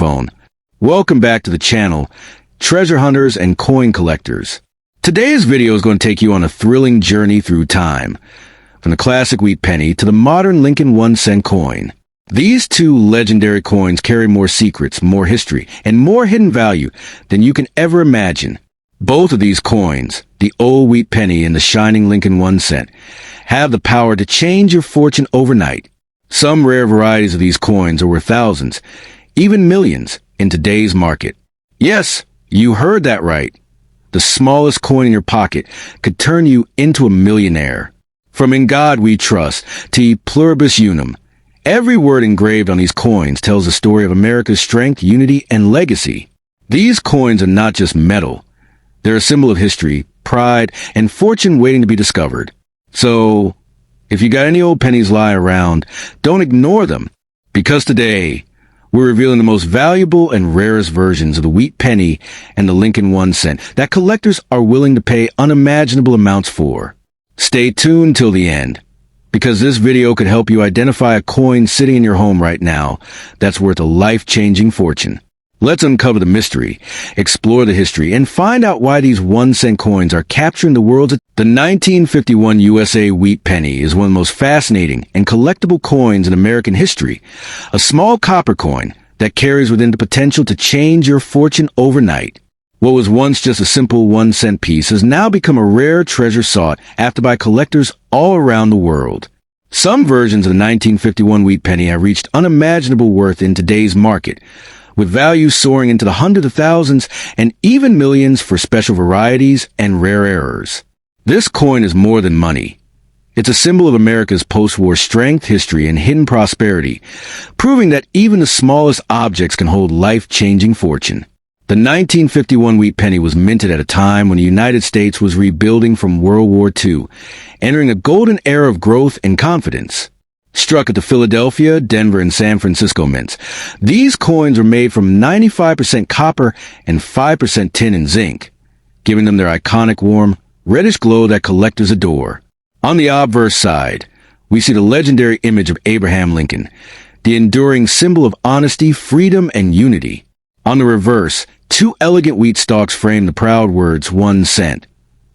phone. Welcome back to the channel, treasure hunters and coin collectors. Today's video is going to take you on a thrilling journey through time, from the classic wheat penny to the modern Lincoln 1-cent coin. These two legendary coins carry more secrets, more history, and more hidden value than you can ever imagine. Both of these coins, the old wheat penny and the shining Lincoln 1-cent, have the power to change your fortune overnight. Some rare varieties of these coins are worth thousands, even millions, in today's market. Yes, you heard that right. The smallest coin in your pocket could turn you into a millionaire. From "In God We Trust" to "E Pluribus Unum," every word engraved on these coins tells the story of America's strength, unity, and legacy. These coins are not just metal. They're a symbol of history, pride, and fortune waiting to be discovered. So, if you got any old pennies lying around, don't ignore them, because today, we're revealing the most valuable and rarest versions of the wheat penny and the Lincoln 1-cent that collectors are willing to pay unimaginable amounts for. Stay tuned till the end, because this video could help you identify a coin sitting in your home right now that's worth a life-changing fortune. Let's uncover the mystery, explore the history, and find out why these 1-cent coins are capturing the world's attention. The 1951 USA wheat penny is one of the most fascinating and collectible coins in American history. A small copper coin that carries within the potential to change your fortune overnight. What was once just a simple 1-cent piece has now become a rare treasure sought after by collectors all around the world. Some versions of the 1951 wheat penny have reached unimaginable worth in today's market, with values soaring into the hundreds of thousands and even millions for special varieties and rare errors. This coin is more than money. It's a symbol of America's post-war strength, history, and hidden prosperity, proving that even the smallest objects can hold life-changing fortune. The 1951 wheat penny was minted at a time when the United States was rebuilding from World War II, entering a golden era of growth and confidence. Struck at the Philadelphia, Denver, and San Francisco mints, these coins were made from 95% copper and 5% tin and zinc, giving them their iconic warm, reddish glow that collectors adore. On the obverse side, we see the legendary image of Abraham Lincoln, the enduring symbol of honesty, freedom, and unity. On the reverse, two elegant wheat stalks frame the proud words 1 cent,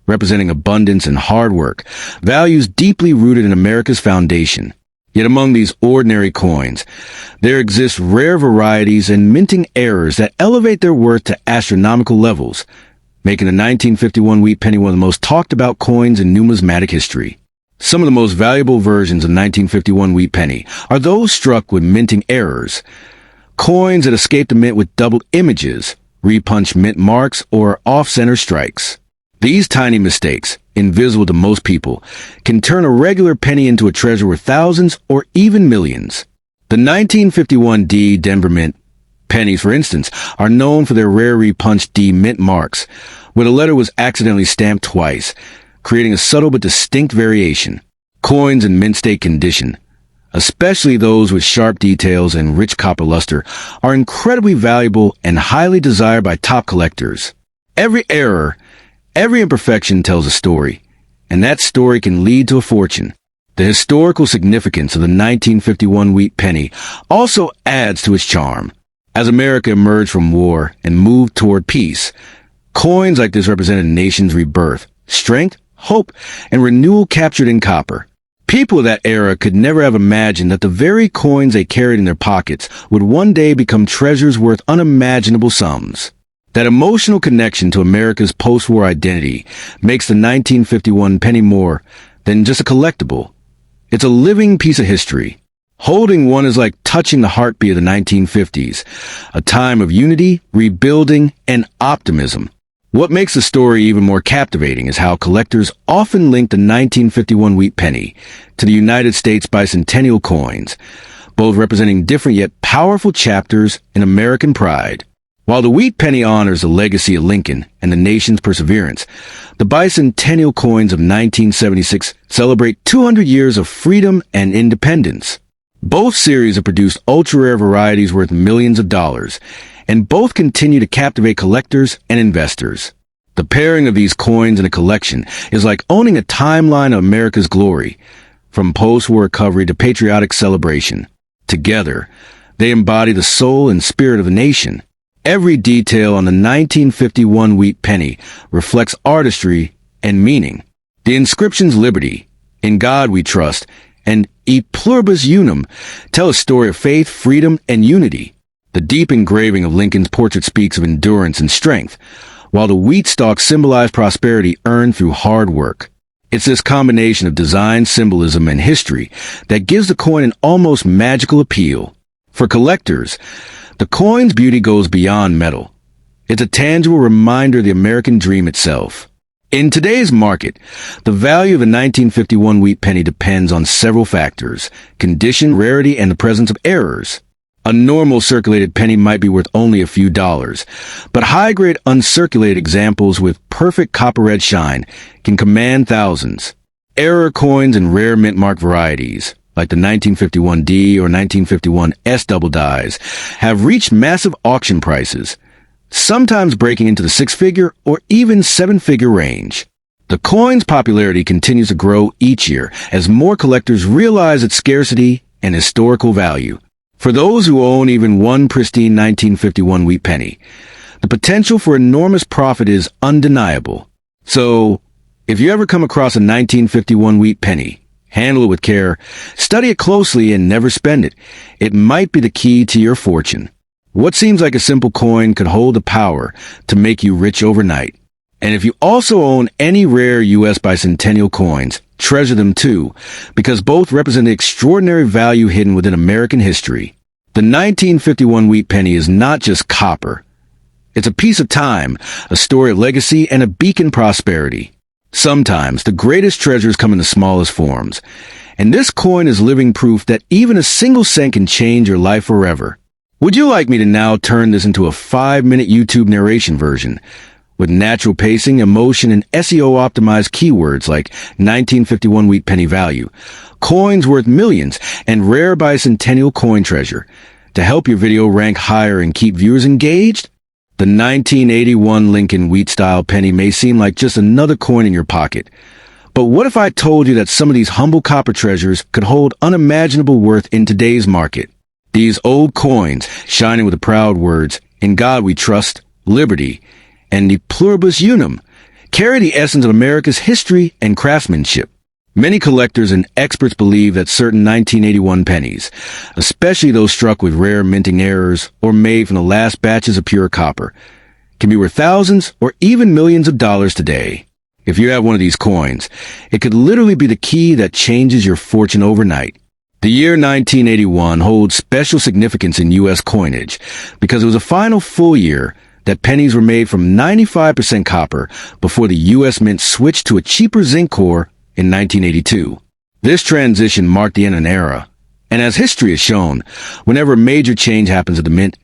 representing abundance and hard work, values deeply rooted in America's foundation. Yet among these ordinary coins, there exist rare varieties and minting errors that elevate their worth to astronomical levels, making the 1951 wheat penny one of the most talked about coins in numismatic history. Some of the most valuable versions of 1951 wheat penny are those struck with minting errors. Coins that escape the mint with doubled images, repunched mint marks, or off-center strikes. These tiny mistakes, invisible to most people, can turn a regular penny into a treasure worth thousands or even millions. The 1951 D Denver Mint pennies, for instance, are known for their rare repunched D mint marks, where the letter was accidentally stamped twice, creating a subtle but distinct variation. Coins in mint state condition, especially those with sharp details and rich copper luster, are incredibly valuable and highly desired by top collectors. Every error, every imperfection tells a story, and that story can lead to a fortune. The historical significance of the 1951 wheat penny also adds to its charm. As America emerged from war and moved toward peace, coins like this represented a nation's rebirth, strength, hope, and renewal captured in copper. People of that era could never have imagined that the very coins they carried in their pockets would one day become treasures worth unimaginable sums. That emotional connection to America's post-war identity makes the 1951 penny more than just a collectible. It's a living piece of history. Holding one is like touching the heartbeat of the 1950s, a time of unity, rebuilding, and optimism. What makes the story even more captivating is how collectors often link the 1951 wheat penny to the United States bicentennial coins, both representing different yet powerful chapters in American pride. While the wheat penny honors the legacy of Lincoln and the nation's perseverance, the bicentennial coins of 1976 celebrate 200 years of freedom and independence. Both series have produced ultra-rare varieties worth millions of dollars, and both continue to captivate collectors and investors. The pairing of these coins in a collection is like owning a timeline of America's glory, from post-war recovery to patriotic celebration. Together, They embody the soul and spirit of the nation. Every detail on the 1951 wheat penny reflects artistry and meaning. The inscriptions Liberty, In God We Trust, and E Pluribus Unum tell a story of faith, freedom, and unity. The deep engraving of Lincoln's portrait speaks of endurance and strength, while the wheat stalks symbolize prosperity earned through hard work. It's this combination of design, symbolism, and history that gives the coin an almost magical appeal. For collectors, the coin's beauty goes beyond metal. It's a tangible reminder of the American dream itself. In today's market, the value of a 1951 wheat penny depends on several factors: condition, rarity, and the presence of errors. A normal circulated penny might be worth only a few dollars, but high-grade uncirculated examples with perfect copper red shine can command thousands. Error coins and rare mint mark varieties, like the 1951D or 1951S double dies, have reached massive auction prices, sometimes breaking into the six-figure or even seven-figure range. The coin's popularity continues to grow each year as more collectors realize its scarcity and historical value. For those who own even one pristine 1951 wheat penny, the potential for enormous profit is undeniable. So, if you ever come across a 1951 wheat penny, handle it with care, study it closely, and never spend it. It might be the key to your fortune. What seems like a simple coin could hold the power to make you rich overnight. And if you also own any rare U.S. bicentennial coins, treasure them too, because both represent the extraordinary value hidden within American history. The 1951 wheat penny is not just copper. It's a piece of time, a story of legacy, and a beacon of prosperity. Sometimes the greatest treasures come in the smallest forms, and this coin is living proof that even a single cent can change your life forever. Would you like me to now turn this into a 5-minute YouTube narration version, with natural pacing, emotion, and SEO-optimized keywords like 1951 wheat penny value, coins worth millions, and rare bicentennial coin treasure, to help your video rank higher and keep viewers engaged? The 1981 Lincoln wheat-style penny may seem like just another coin in your pocket, but what if I told you that some of these humble copper treasures could hold unimaginable worth in today's market? These old coins, shining with the proud words, "In God We Trust," "Liberty," and "E Pluribus Unum," carry the essence of America's history and craftsmanship. Many collectors and experts believe that certain 1981 pennies, especially those struck with rare minting errors or made from the last batches of pure copper, can be worth thousands or even millions of dollars today. If you have one of these coins, it could literally be the key that changes your fortune overnight. The year 1981 holds special significance in U.S. coinage because it was the final full year that pennies were made from 95% copper before the U.S. Mint switched to a cheaper zinc core in 1982. This transition marked the end of an era, and as history has shown, whenever a major change happens at the Mint,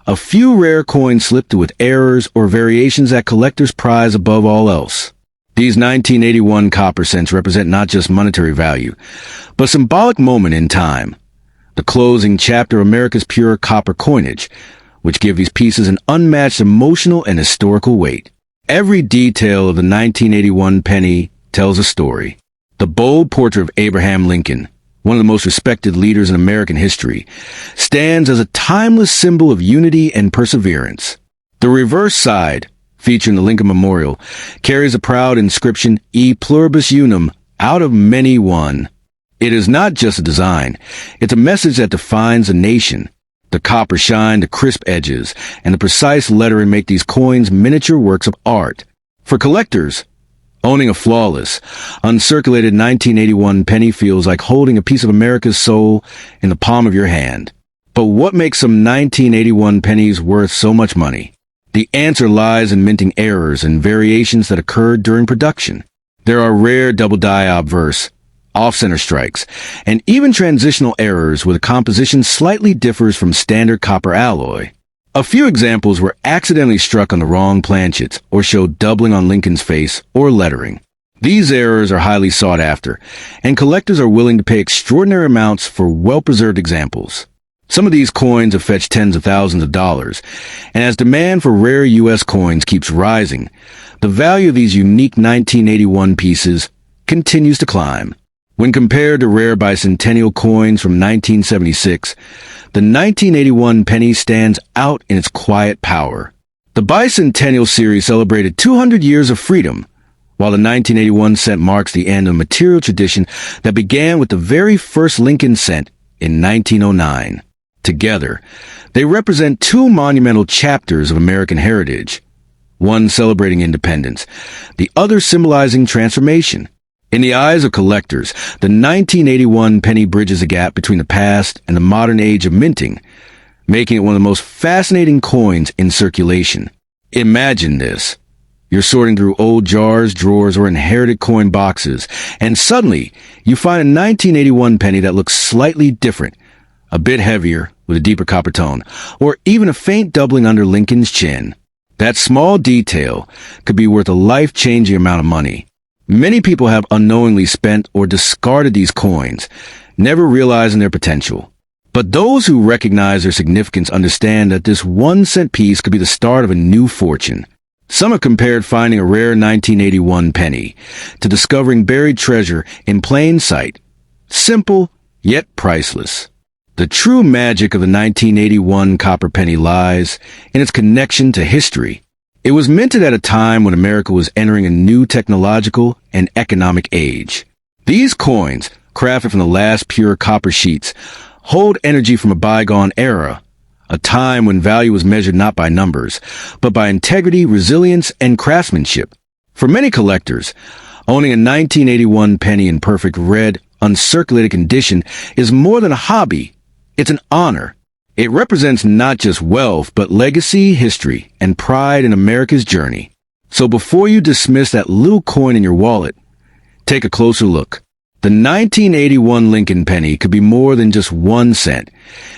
a few rare coins slip through with errors or variations that collectors prize above all else. These 1981 copper cents represent not just monetary value, but a symbolic moment in time, the closing chapter of America's pure copper coinage, which give these pieces an unmatched emotional and historical weight. Every detail of the 1981 penny tells a story. The bold portrait of Abraham Lincoln, one of the most respected leaders in American history, stands as a timeless symbol of unity and perseverance. The reverse side, featuring the Lincoln Memorial, carries a proud inscription, "E Pluribus Unum," out of many one. It is not just a design, it's a message that defines a nation. The copper shine, the crisp edges, and the precise lettering make these coins miniature works of art. For collectors, owning a flawless, uncirculated 1981 penny feels like holding a piece of America's soul in the palm of your hand. But what makes some 1981 pennies worth so much money? The answer lies in minting errors and variations that occurred during production. There are rare double die obverse, off-center strikes, and even transitional errors where the composition slightly differs from standard copper alloy. A few examples were accidentally struck on the wrong planchets or showed doubling on Lincoln's face or lettering. These errors are highly sought after, and collectors are willing to pay extraordinary amounts for well-preserved examples. Some of these coins have fetched tens of thousands of dollars, and as demand for rare U.S. coins keeps rising, the value of these unique 1981 pieces continues to climb. When compared to rare bicentennial coins from 1976, the 1981 penny stands out in its quiet power. The bicentennial series celebrated 200 years of freedom, while the 1981 cent marks the end of a material tradition that began with the very first Lincoln cent in 1909. Together, they represent two monumental chapters of American heritage, one celebrating independence, the other symbolizing transformation. In the eyes of collectors, the 1981 penny bridges a gap between the past and the modern age of minting, making it one of the most fascinating coins in circulation. Imagine this. You're sorting through old jars, drawers, or inherited coin boxes, and suddenly you find a 1981 penny that looks slightly different, a bit heavier, with a deeper copper tone, or even a faint doubling under Lincoln's chin. That small detail could be worth a life-changing amount of money. Many people have unknowingly spent or discarded these coins, never realizing their potential. But those who recognize their significance understand that this 1-cent piece could be the start of a new fortune. Some have compared finding a rare 1981 penny to discovering buried treasure in plain sight. Simple, yet priceless. The true magic of the 1981 copper penny lies in its connection to history. It was minted at a time when America was entering a new technological and economic age. These coins, crafted from the last pure copper sheets, hold energy from a bygone era, a time when value was measured not by numbers, but by integrity, resilience, and craftsmanship. For many collectors, owning a 1981 penny in perfect red, uncirculated condition is more than a hobby. It's an honor. It represents not just wealth, but legacy, history, and pride in America's journey. So before you dismiss that little coin in your wallet, take a closer look. The 1981 Lincoln penny could be more than just 1 cent.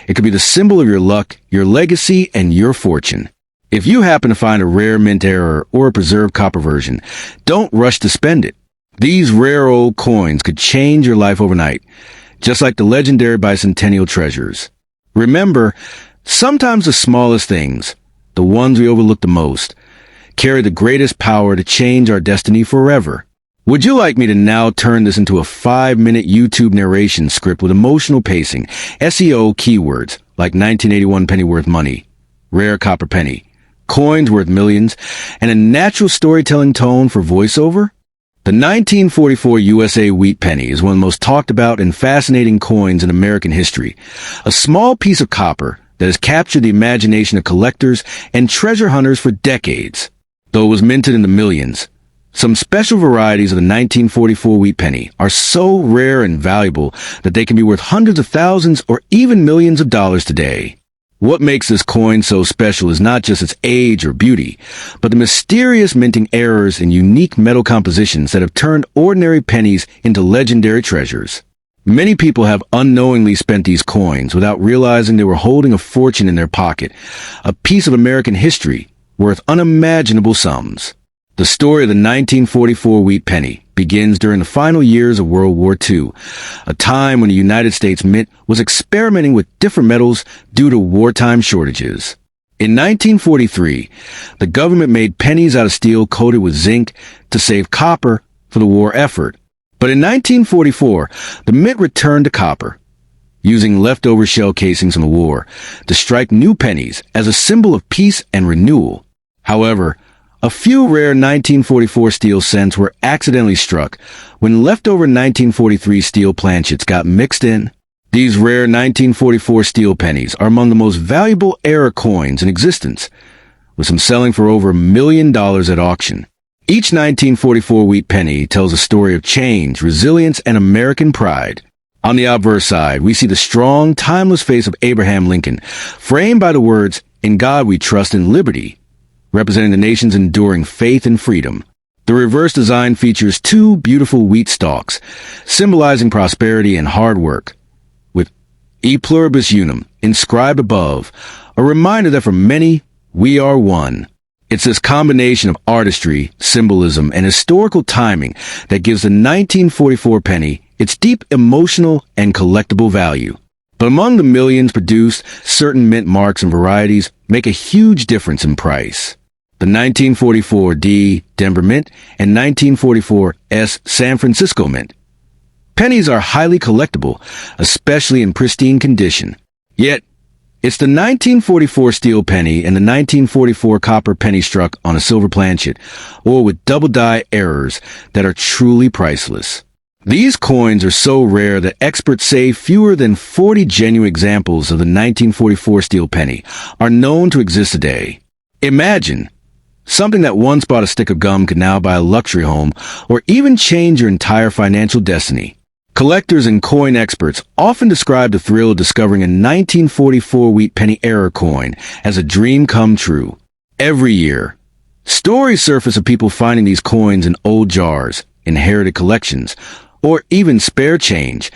It could be the symbol of your luck, your legacy, and your fortune. If you happen to find a rare mint error or a preserved copper version, don't rush to spend it. These rare old coins could change your life overnight, just like the legendary bicentennial treasures. Remember, sometimes the smallest things, the ones we overlook the most, carry the greatest power to change our destiny forever. Would you like me to now turn this into a 5-minute YouTube narration script with emotional pacing, SEO keywords like 1981 penny worth money, rare copper penny, coins worth millions, and a natural storytelling tone for voiceover? The 1944 USA wheat penny is one of the most talked about and fascinating coins in American history, a small piece of copper that has captured the imagination of collectors and treasure hunters for decades. Though it was minted in the millions, some special varieties of the 1944 wheat penny are so rare and valuable that they can be worth hundreds of thousands or even millions of dollars today. What makes this coin so special is not just its age or beauty, but the mysterious minting errors and unique metal compositions that have turned ordinary pennies into legendary treasures. Many people have unknowingly spent these coins without realizing they were holding a fortune in their pocket, a piece of American history worth unimaginable sums. The story of the 1944 wheat penny begins during the final years of World War II, a time when the United States Mint was experimenting with different metals due to wartime shortages. In 1943, the government made pennies out of steel coated with zinc to save copper for the war effort. But in 1944, the Mint returned to copper, using leftover shell casings from the war to strike new pennies as a symbol of peace and renewal. However, a few rare 1944 steel cents were accidentally struck when leftover 1943 steel planchets got mixed in. These rare 1944 steel pennies are among the most valuable era coins in existence, with some selling for over $1 million at auction. Each 1944 wheat penny tells a story of change, resilience, and American pride. On the obverse side, we see the strong, timeless face of Abraham Lincoln, framed by the words, "In God we trust and liberty," representing the nation's enduring faith and freedom. The reverse design features two beautiful wheat stalks, symbolizing prosperity and hard work, with E pluribus unum inscribed above, a reminder that for many, we are one. It's this combination of artistry, symbolism, and historical timing that gives the 1944 penny its deep emotional and collectible value. But among the millions produced, certain mint marks and varieties make a huge difference in price. The 1944 D Denver Mint and 1944 S San Francisco Mint Pennies are highly collectible, especially in pristine condition. Yet, it's the 1944 steel penny and the 1944 copper penny struck on a silver planchet, or with double die errors, that are truly priceless. These coins are so rare that experts say fewer than 40 genuine examples of the 1944 steel penny are known to exist today. Imagine, something that once bought a stick of gum could now buy a luxury home or even change your entire financial destiny. Collectors and coin experts often describe the thrill of discovering a 1944 wheat penny error coin as a dream come true. Every year, stories surface of people finding these coins in old jars, inherited collections, or even spare change,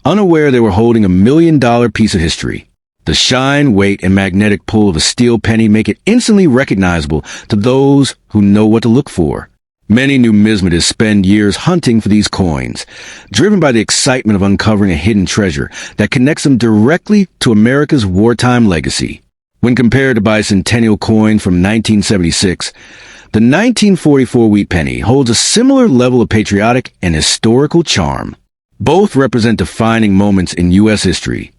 unaware they were holding $1 million piece of history. The shine, weight, and magnetic pull of a steel penny make it instantly recognizable to those who know what to look for. Many numismatists spend years hunting for these coins, driven by the excitement of uncovering a hidden treasure that connects them directly to America's wartime legacy. When compared to bicentennial coins from 1976, the 1944 wheat penny holds a similar level of patriotic and historical charm. Both represent defining moments in U.S. history,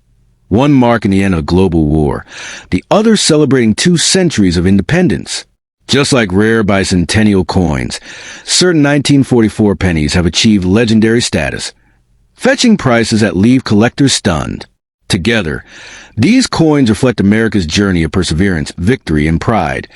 one marking the end of a global war, the other celebrating 2 centuries of independence. Just like rare bicentennial coins, certain 1944 pennies have achieved legendary status, fetching prices that leave collectors stunned. Together, these coins reflect America's journey of perseverance, victory, and pride,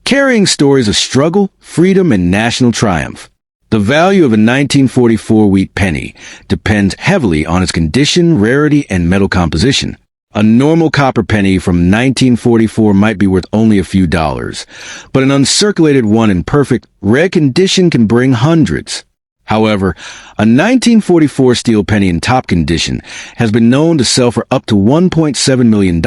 carrying stories of struggle, freedom, and national triumph. The value of a 1944 wheat penny depends heavily on its condition, rarity, and metal composition. A normal copper penny from 1944 might be worth only a few dollars, but an uncirculated one in perfect, rare condition can bring hundreds. However, a 1944 steel penny in top condition has been known to sell for up to $1.7 million,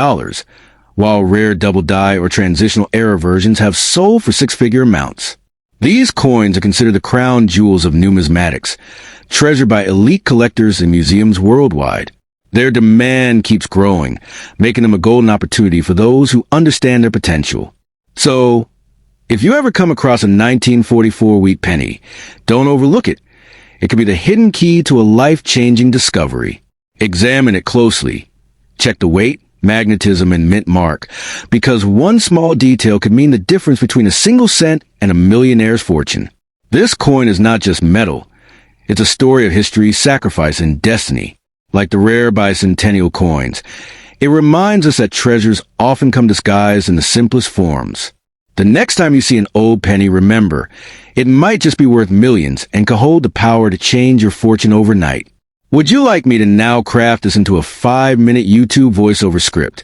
while rare double die or transitional error versions have sold for 6-figure amounts. These coins are considered the crown jewels of numismatics, treasured by elite collectors and museums worldwide. Their demand keeps growing, making them a golden opportunity for those who understand their potential. So, if you ever come across a 1944 wheat penny, don't overlook it. It could be the hidden key to a life-changing discovery. Examine it closely. Check the weight, magnetism, and mint mark, because one small detail could mean the difference between a single cent and a millionaire's fortune. This coin is not just metal. It's a story of history, sacrifice, and destiny. Like the rare bicentennial coins, it reminds us that treasures often come disguised in the simplest forms. The next time you see an old penny, remember, it might just be worth millions and could hold the power to change your fortune overnight. Would you like me to now craft this into a 5-minute YouTube voiceover script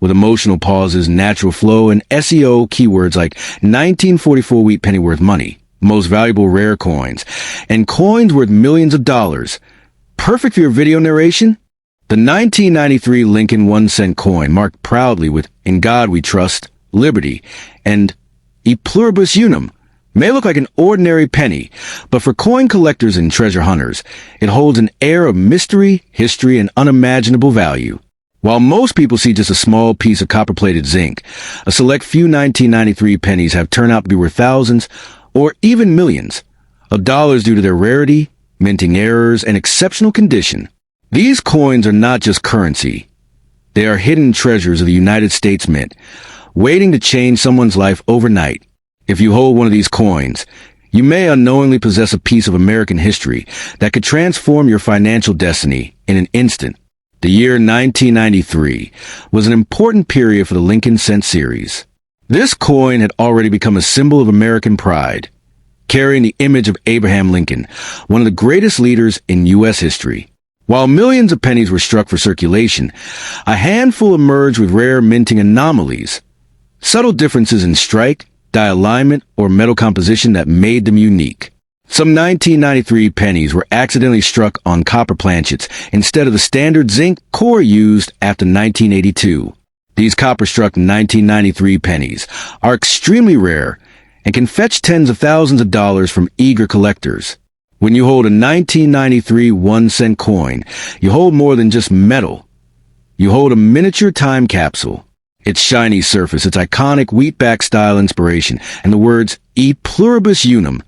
with emotional pauses, natural flow, and SEO keywords like 1944 wheat penny worth money, most valuable rare coins, and coins worth millions of dollars? Perfect for your video narration? The 1993 Lincoln 1-cent coin, marked proudly with "In God We Trust," "Liberty," and "E Pluribus Unum," may look like an ordinary penny, but for coin collectors and treasure hunters, it holds an air of mystery, history, and unimaginable value. While most people see just a small piece of copper-plated zinc, a select few 1993 pennies have turned out to be worth thousands, or even millions, of dollars due to their rarity, minting errors, and exceptional condition. These coins are not just currency. They are hidden treasures of the United States Mint, waiting to change someone's life overnight. If you hold one of these coins, you may unknowingly possess a piece of American history that could transform your financial destiny in an instant. The year 1993 was an important period for the Lincoln Cent series. This coin had already become a symbol of American pride, carrying the image of Abraham Lincoln, one of the greatest leaders in U.S. history. While millions of pennies were struck for circulation, a handful emerged with rare minting anomalies, subtle differences in strike, die alignment, or metal composition that made them unique. Some 1993 pennies were accidentally struck on copper planchets instead of the standard zinc core used after 1982. These copper-struck 1993 pennies are extremely rare and can fetch tens of thousands of dollars from eager collectors. When you hold a 1993 1-cent coin, you hold more than just metal. You hold a miniature time capsule. Its shiny surface, its iconic wheatback-style inspiration, and the words "E Pluribus Unum"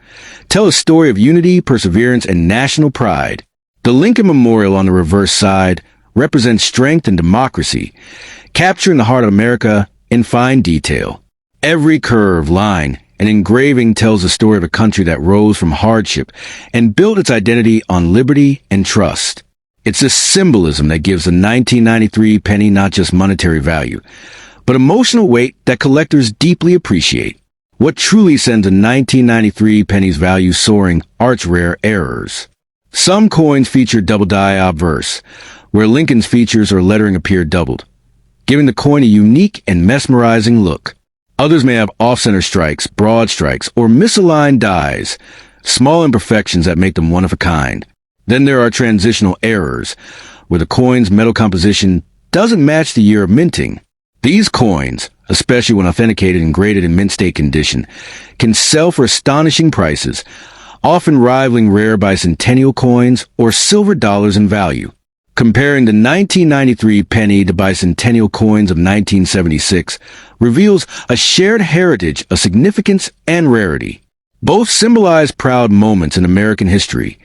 tell a story of unity, perseverance, and national pride. The Lincoln Memorial on the reverse side represents strength and democracy, capturing the heart of America in fine detail. Every curve, line, and engraving tells the story of a country that rose from hardship and built its identity on liberty and trust. It's this symbolism that gives the 1993 penny not just monetary value, but emotional weight that collectors deeply appreciate. What truly sends a 1993 penny's value soaring are its rare errors. Some coins feature double die obverse, where Lincoln's features or lettering appear doubled, giving the coin a unique and mesmerizing look. Others may have off-center strikes, broad strikes, or misaligned dies, small imperfections that make them one of a kind. Then there are transitional errors, where the coin's metal composition doesn't match the year of minting. These coins, especially when authenticated and graded in mint state condition, can sell for astonishing prices, often rivaling rare bicentennial coins or silver dollars in value. Comparing the 1993 penny to bicentennial coins of 1976 reveals a shared heritage of significance and rarity. Both symbolize proud moments in American history.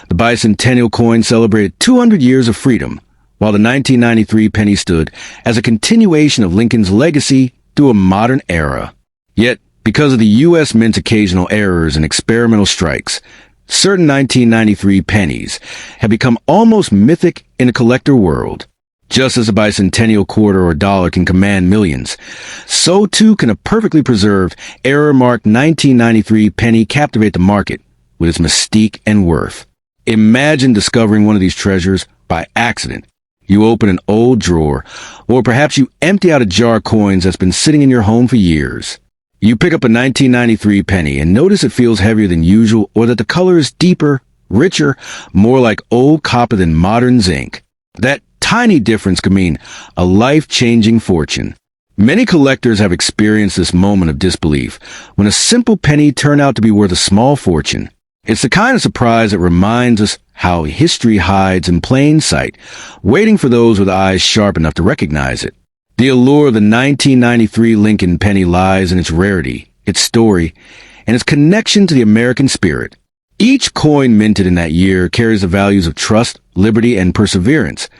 The bicentennial coin celebrated 200 years of freedom, while the 1993 penny stood as a continuation of Lincoln's legacy through a modern era. Yet, because of the U.S. Mint's occasional errors and experimental strikes, certain 1993 pennies have become almost mythic in the collector world. Just as a bicentennial quarter or dollar can command millions, so too can a perfectly preserved, error-marked 1993 penny captivate the market with its mystique and worth. Imagine discovering one of these treasures by accident. You open an old drawer, or perhaps you empty out a jar of coins that's been sitting in your home for years. You pick up a 1993 penny and notice it feels heavier than usual, or that the color is deeper, richer, more like old copper than modern zinc. That tiny difference could mean a life-changing fortune. Many collectors have experienced this moment of disbelief when a simple penny turned out to be worth a small fortune. It's the kind of surprise that reminds us how history hides in plain sight, waiting for those with eyes sharp enough to recognize it. The allure of the 1993 Lincoln penny lies in its rarity, its story, and its connection to the American spirit. Each coin minted in that year carries the values of trust, liberty, and perseverance,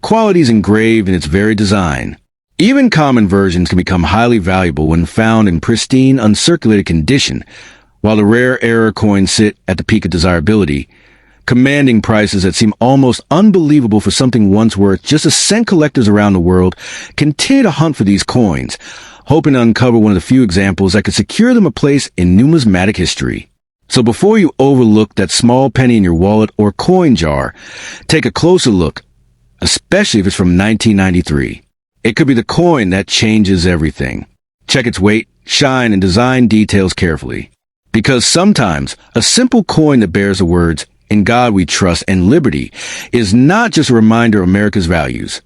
qualities engraved in its very design. Even common versions can become highly valuable when found in pristine, uncirculated condition, while the rare error coins sit at the peak of desirability, commanding prices that seem almost unbelievable for something once worth just a cent. Collectors around the world continue to hunt for these coins, hoping to uncover one of the few examples that could secure them a place in numismatic history. So before you overlook that small penny in your wallet or coin jar, take a closer look, especially if it's from 1993. It could be the coin that changes everything. Check its weight, shine, and design details carefully. Because sometimes a simple coin that bears the words, "In God We Trust" and "Liberty" is not just a reminder of America's values.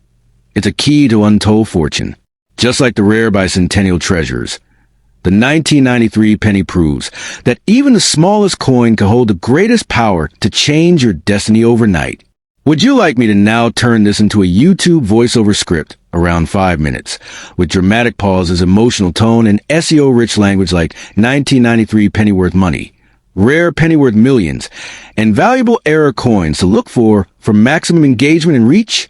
It's a key to untold fortune. Just like the rare bicentennial treasures, the 1993 penny proves that even the smallest coin can hold the greatest power to change your destiny overnight. Would you like me to now turn this into a YouTube voiceover script around 5 minutes, with dramatic pauses, emotional tone, and SEO-rich language like 1993 penny worth money, rare penny worth millions, and valuable error coins to look for maximum engagement and reach?